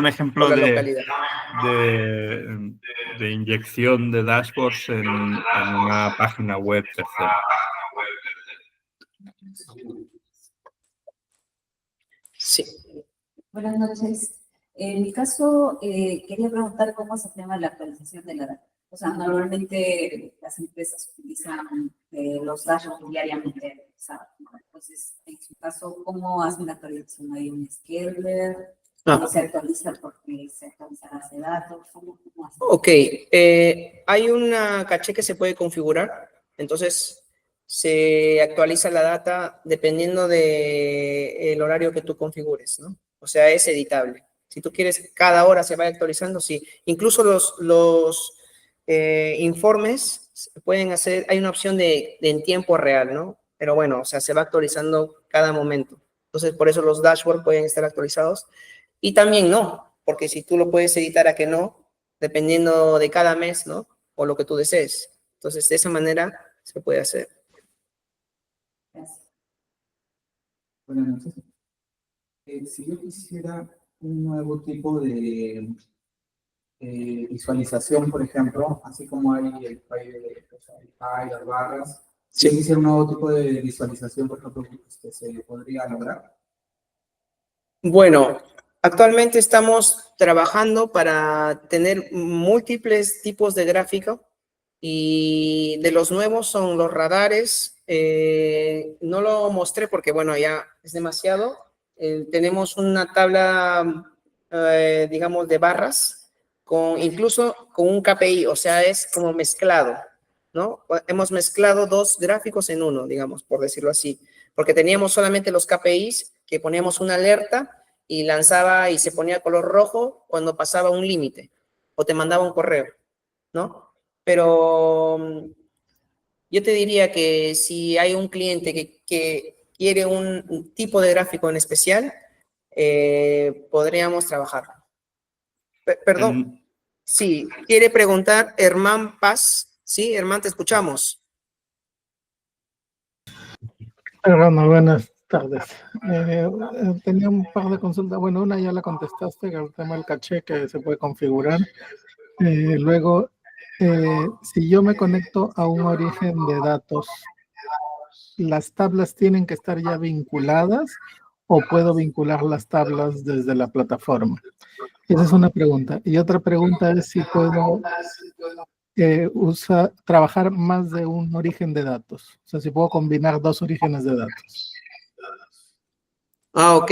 ejemplo por la localidad. de inyección de dashboards en una página web tercera. Sí. Buenas noches. En mi caso, quería preguntar cómo se llama la actualización de la data. O sea, normalmente las empresas utilizan los dashboards diariamente. Entonces, en su caso, ¿cómo hacen la actualización? ¿Hay un scheduler? ¿Cómo se actualiza porque se actualiza la base de datos? ¿Cómo hacen? Ok, hay una caché que se puede configurar, entonces se actualiza la data dependiendo del horario que tú configures, ¿no? O sea, es editable. Si tú quieres, cada hora se va actualizando, sí. Incluso los informes se pueden hacer, hay una opción de en tiempo real, ¿no? Pero bueno, o sea, se va actualizando cada momento. Entonces, por eso los dashboards pueden estar actualizados. Y también no, porque si tú lo puedes editar a que no, dependiendo de cada mes, ¿no? O lo que tú desees. Entonces, de esa manera se puede hacer. Gracias. Buenas noches. Si yo quisiera un nuevo tipo de visualización, por ejemplo, así como hay el pie, las barras, si yo quisiera un nuevo tipo de visualización, por ejemplo, que se podría lograr. Bueno, actualmente estamos trabajando para tener múltiples tipos de gráfico y de los nuevos son los radares. No lo mostré porque, bueno, ya es demasiado. Tenemos una tabla, digamos, de barras incluso con un KPI, o sea, es como mezclado, ¿no? Hemos mezclado dos gráficos en uno, digamos, por decirlo así, porque teníamos solamente los KPIs que poníamos una alerta y lanzaba y se ponía color rojo cuando pasaba un límite o te mandaba un correo, ¿no? Pero yo te diría que si hay un cliente que quiere un tipo de gráfico en especial, podríamos trabajar. Perdón. Sí, quiere preguntar Herman Paz. Sí, Herman, te escuchamos. Bueno, buenas tardes. Tenía un par de consultas. Bueno, una ya la contestaste, el tema del caché que se puede configurar. Luego, si yo me conecto a un origen de datos, ¿las tablas tienen que estar ya vinculadas o puedo vincular las tablas desde la plataforma? Esa es una pregunta. Y otra pregunta es si puedo trabajar más de un origen de datos. O sea, si puedo combinar dos orígenes de datos. Ok.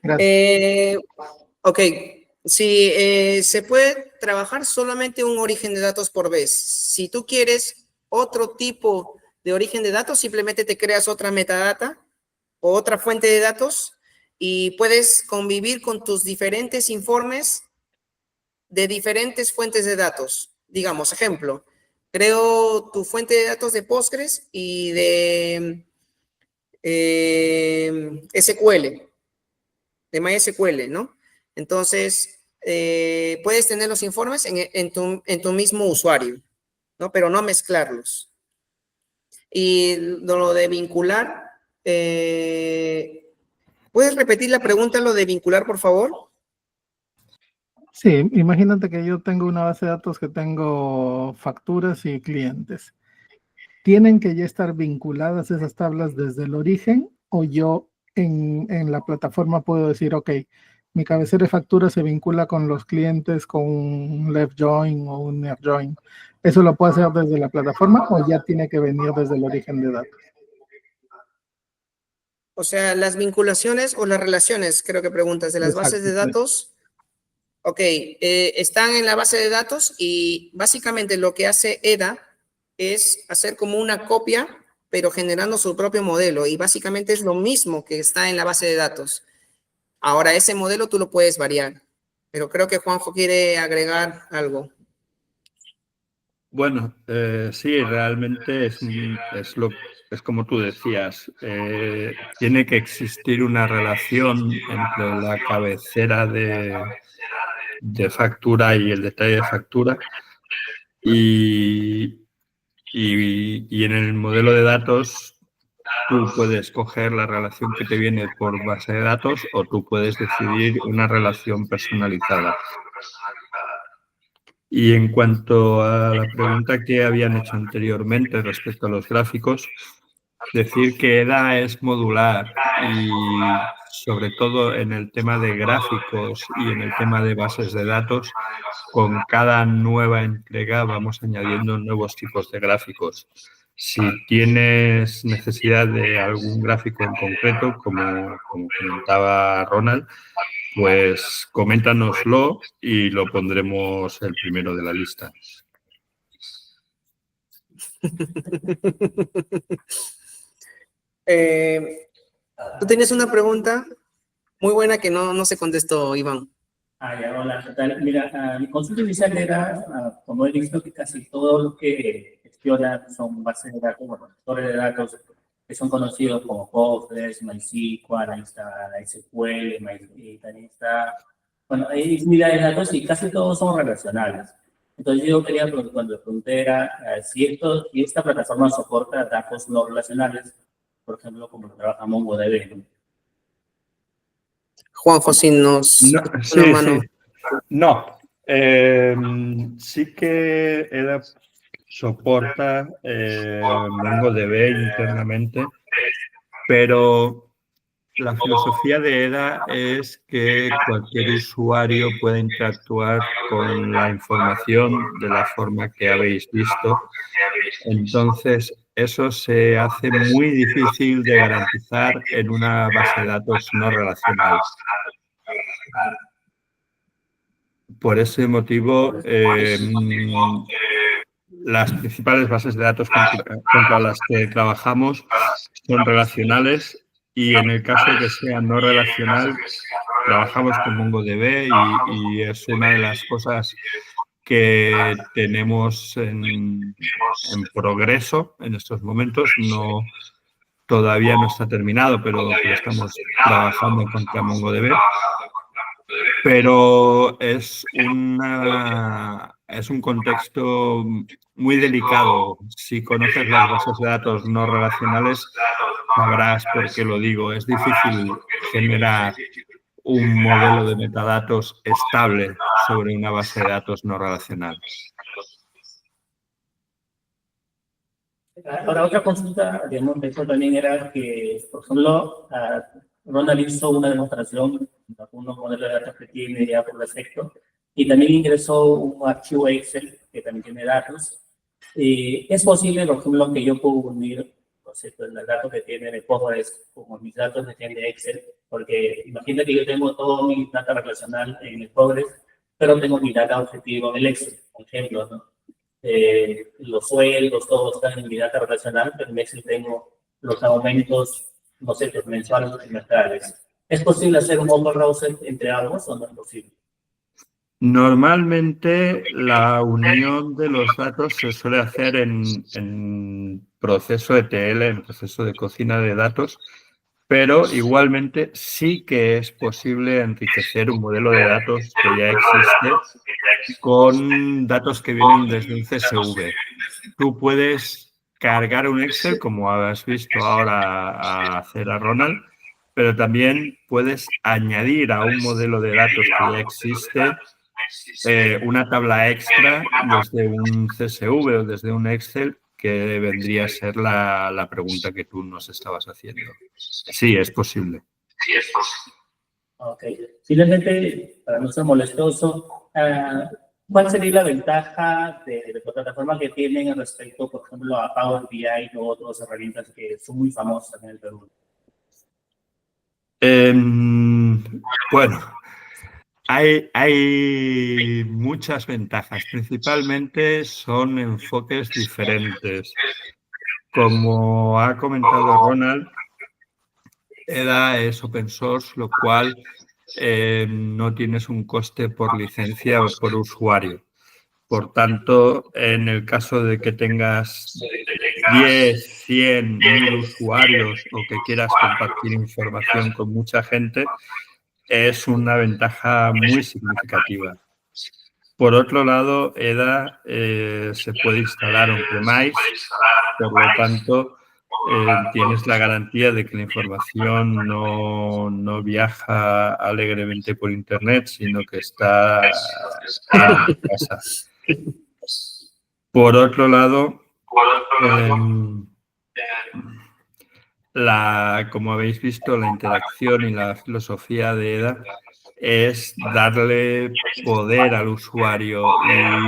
Gracias. Ok. Si se puede trabajar solamente un origen de datos por vez. Si tú quieres otro tipo de origen de datos, simplemente te creas otra metadata o otra fuente de datos y puedes convivir con tus diferentes informes de diferentes fuentes de datos. Digamos, ejemplo, creo tu fuente de datos de Postgres y de SQL, de MySQL, ¿no? Entonces, puedes tener los informes en tu mismo usuario, ¿no? Pero no mezclarlos. Y lo de vincular, ¿puedes repetir la pregunta, lo de vincular, por favor? Sí, imagínate que yo tengo una base de datos que tengo facturas y clientes. ¿tienen que ya estar vinculadas esas tablas desde el origen o yo en la plataforma puedo decir, ok, mi cabecera de factura se vincula con los clientes con un left join o un near join? ¿Eso lo puedo hacer desde la plataforma o ya tiene que venir desde el origen de datos? O sea, las vinculaciones o las relaciones, creo que preguntas, de las bases de datos. Ok, están en la base de datos y básicamente lo que hace EDA es hacer como una copia, pero generando su propio modelo. Y básicamente es lo mismo que está en la base de datos. Ahora, ese modelo tú lo puedes variar. Pero creo que Juanjo quiere agregar algo. Bueno, sí, realmente es como tú decías. Tiene que existir una relación entre la cabecera de factura y el detalle de factura. Y en el modelo de datos tú puedes coger la relación que te viene por base de datos o tú puedes decidir una relación personalizada. Y en cuanto a la pregunta que habían hecho anteriormente respecto a los gráficos, decir que EDA es modular y sobre todo en el tema de gráficos y en el tema de bases de datos, con cada nueva entrega vamos añadiendo nuevos tipos de gráficos. Si tienes necesidad de algún gráfico en concreto, como comentaba Ronald, pues coméntanoslo y lo pondremos el primero de la lista. Tú tenías una pregunta muy buena que no se contestó, Iván. Ya, hola, ¿qué tal? Mira, mi consulta inicial era, como he visto que casi todo lo que gestionan son bases de datos, bueno, gestores de datos que son conocidos como Postgres, MySQL, ahí está SQL, y también está, bueno, hay miles de datos y casi todos son relacionales. Entonces yo quería, cuando le pregunté era si esta plataforma soporta datos no relacionales, por ejemplo, como trabaja MongoDB, ¿no? Juanjo, si nos... No, una mano. sí. No. Sí que EDA soporta MongoDB internamente, pero la filosofía de EDA es que cualquier usuario pueda interactuar con la información de la forma que habéis visto. Entonces, eso se hace muy difícil de garantizar en una base de datos no relacional. Por ese motivo, las principales bases de datos contra las que trabajamos son relacionales y en el caso que sea no relacional, trabajamos con MongoDB y es una de las cosas que tenemos en progreso en estos momentos. Todavía no está terminado, pero estamos trabajando contra MongoDB. Pero es un contexto muy delicado. Si conoces las bases de datos no relacionales, sabrás por qué lo digo. Es difícil generar un modelo de metadatos estable sobre una base de datos no relacional. Ahora, otra consulta, digamos, eso también era que, por ejemplo, Ronald hizo una demostración de algunos modelos de datos que tiene ya por defecto y también ingresó un archivo Excel que también tiene datos. Es posible, por ejemplo, que yo pueda unir, no sé, pues, los datos que tiene de Postgres como mis datos que tiene de Excel, porque imagínate que yo tengo todo mi data relacional en el Postgres, pero tengo mi data objetivo en el Excel, por ejemplo, ¿no? Los sueldos, todos están en mi data relacional, pero en Excel tengo los aumentos, no sé, pues, mensuales o trimestrales. ¿Es posible hacer un override entre ambos o no es posible? Normalmente la unión de los datos se suele hacer en proceso ETL, en proceso de cocina de datos, pero igualmente sí que es posible enriquecer un modelo de datos que ya existe con datos que vienen desde un CSV. Tú puedes cargar un Excel, como has visto ahora a hacer a Ronald, pero también puedes añadir a un modelo de datos que ya existe una tabla extra desde un CSV o desde un Excel que vendría a ser la pregunta que tú nos estabas haciendo. Sí, es posible. Ok. Finalmente, para no ser molestoso, ¿cuál sería la ventaja de la plataforma que tienen respecto, por ejemplo, a Power BI o otras herramientas que son muy famosas en el Perú? Bueno, hay muchas ventajas. Principalmente son enfoques diferentes. Como ha comentado Ronald, EDA es open source, lo cual no tienes un coste por licencia o por usuario. Por tanto, en el caso de que tengas 10, 100, 1000 usuarios o que quieras compartir información con mucha gente, es una ventaja muy significativa. Por otro lado, EDA se puede instalar on-premise, por lo tanto, tienes la garantía de que la información no viaja alegremente por Internet, sino que está en tu casa. Por otro lado, como habéis visto, la interacción y la filosofía de EDA es darle poder al usuario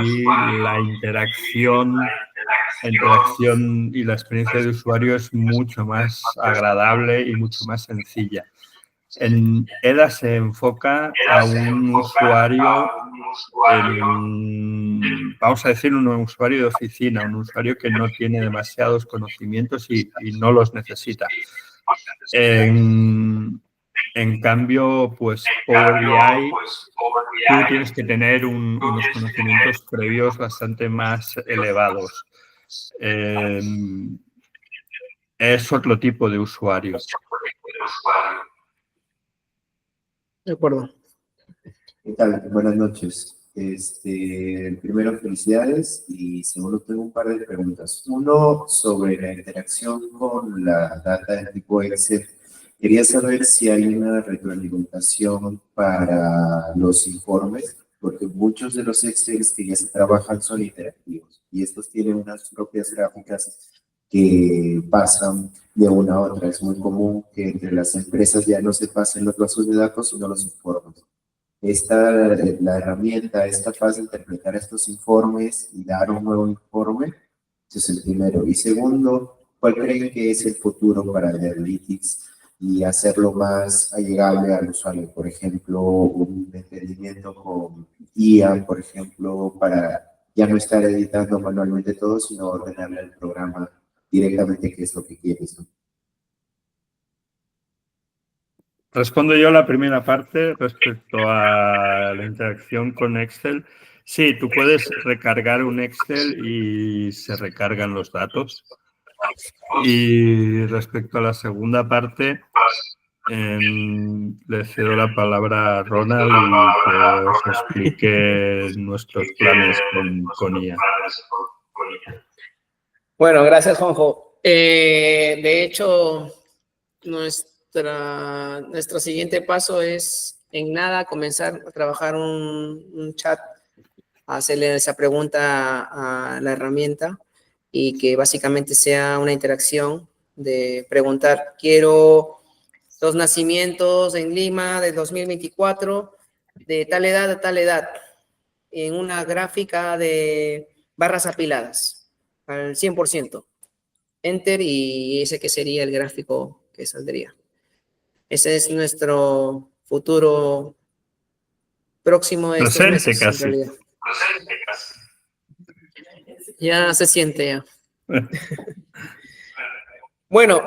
y la interacción y la experiencia de usuario es mucho más agradable y mucho más sencilla. En EDA se enfoca a un usuario, vamos a decir, un usuario de oficina, un usuario que no tiene demasiados conocimientos y no los necesita. En cambio, pues Power BI, tú tienes que tener unos conocimientos previos bastante más elevados. Es otro tipo de usuario. De acuerdo. ¿Qué tal? Buenas noches. Primero, felicidades y segundo, tengo un par de preguntas. Uno, sobre la interacción con la data de tipo Excel. Quería saber si hay una retroalimentación para los informes, porque muchos de los Excel que ya se trabajan son interactivos y estos tienen unas propias gráficas que pasan de una a otra. Es muy común que entre las empresas ya no se pasen los bases de datos, sino los informes. La herramienta es capaz de interpretar estos informes y dar un nuevo informe. Ese es el primero. Y segundo, ¿cuál creen que es el futuro para el Analytics y hacerlo más allegable al usuario? Por ejemplo, un entendimiento con IA, por ejemplo, para ya no estar editando manualmente todo, sino ordenarle al programa directamente qué es lo que quieres, ¿no? Respondo yo la primera parte respecto a la interacción con Excel. Sí, tú puedes recargar un Excel y se recargan los datos. Y respecto a la segunda parte, le cedo la palabra a Ronald y que os explique nuestros planes con IA. Bueno, gracias, Juanjo. De hecho, nuestro siguiente paso es, en nada, comenzar a trabajar un chat, hacerle esa pregunta a la herramienta y que básicamente sea una interacción de preguntar, quiero los nacimientos en Lima de 2024, de tal edad a tal edad, en una gráfica de barras apiladas, al 100%. Enter y ese que sería el gráfico que saldría. Ese es nuestro futuro próximo de estos Presente meses, casi. en realidad. Ya se siente ya. Bueno,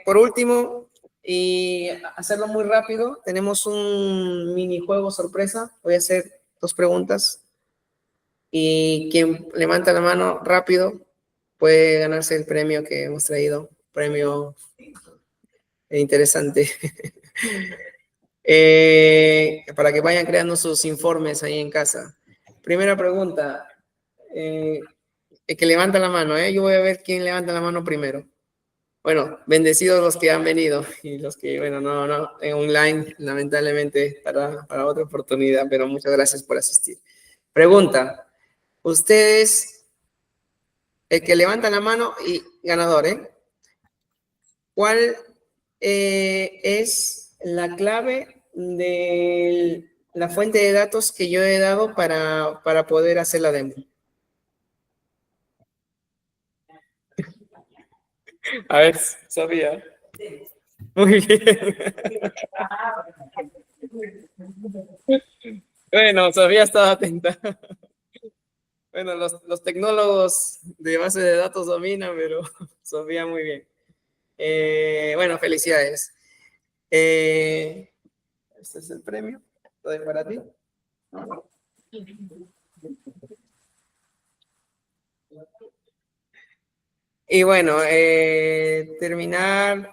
por último, y hacerlo muy rápido, tenemos un minijuego sorpresa. Voy a hacer 2 preguntas. Y quien levanta la mano rápido puede ganarse el premio que hemos traído. Premio interesante. Para que vayan creando sus informes ahí en casa. Primera pregunta. El que levanta la mano, yo voy a ver quién levanta la mano primero. Bueno, bendecidos los que han venido y los que, bueno, no, en online, lamentablemente, para otra oportunidad, pero muchas gracias por asistir. Pregunta, ¿ustedes El que levanta la mano y ganador, ¿eh? ¿Cuál es la clave de la fuente de datos que yo he dado para poder hacer la demo? A ver, Sofía. Muy bien. Bueno, Sofía estaba atenta. Bueno, los tecnólogos de base de datos dominan, pero Sofía muy bien. Bueno, felicidades. Este es el premio. Lo doy para ti. Y bueno, terminar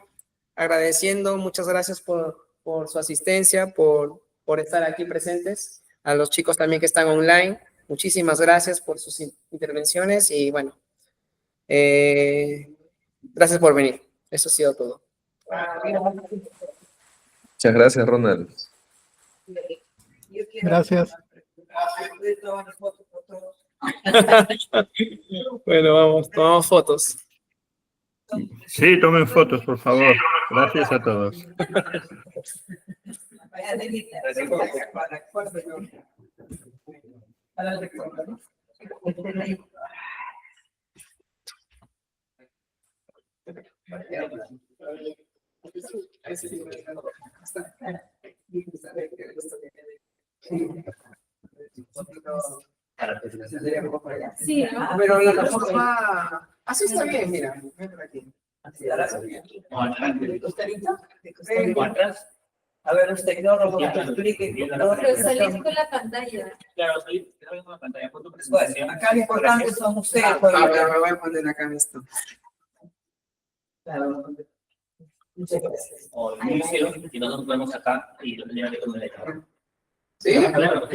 agradeciendo, muchas gracias por su asistencia, por estar aquí presentes. A los chicos también que están online, muchísimas gracias por sus intervenciones y bueno, gracias por venir. Eso ha sido todo. Muchas gracias, Ronald. Gracias. Bueno, vamos, tomamos fotos. Sí, tomen fotos, por favor. Gracias a todos. Sí, ¿no? Pero la forma... Así está bien, mira. Ven por aquí. A ver, los tecnólogos que expliquen. Pero salís con la pantalla. Claro, estoy viendo la pantalla por tu Bueno, presentación. acá lo importante son ustedes. Me voy a poner acá en esto. Claro. Muchas gracias. O inicio, y nosotros ponemos acá y lo tenemos que poner acá. ¿Sí? Claro,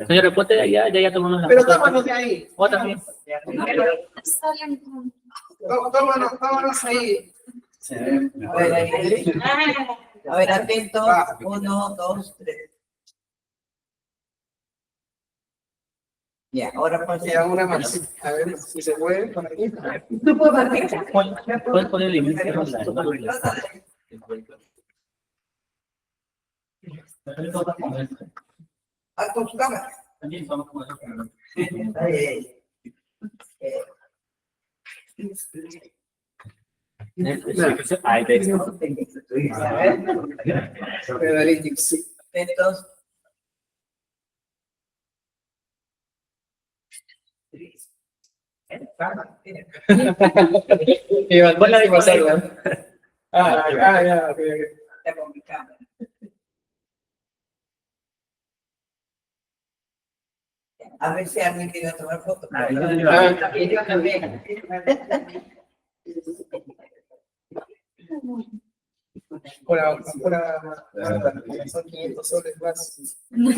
señor, ponte de allá, ya tomamos la Pero foto. tómanos de ahí. O también. Está bien. Tómanos ahí. A ver, atentos. 1, 2, 3. Ya, ahora Y una más. A ver si se puede por aquí. tú puedes partir. Puedes poner el inicio. A tu cámara. También vamos con eso. Ahí te Atentos. Ya. Está con mi cámara. A ver si alguien quiere tomar foto. Yo también. Son 500 soles más. 1,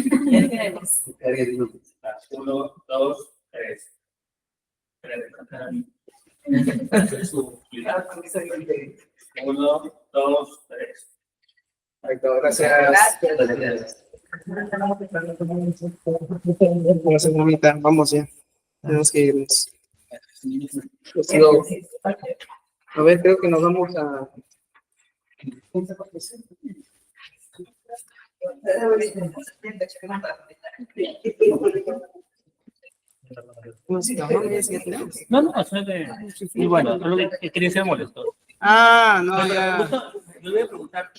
2, 3. 1, 2, 3. Perfecto, gracias. Gracias, mamita. Vamos ya. Tenemos que irnos. A ver, creo que nos vamos a... No, eso es de... Y bueno, solo que quería ser molesto. Ah, no, ya. Yo voy a preguntar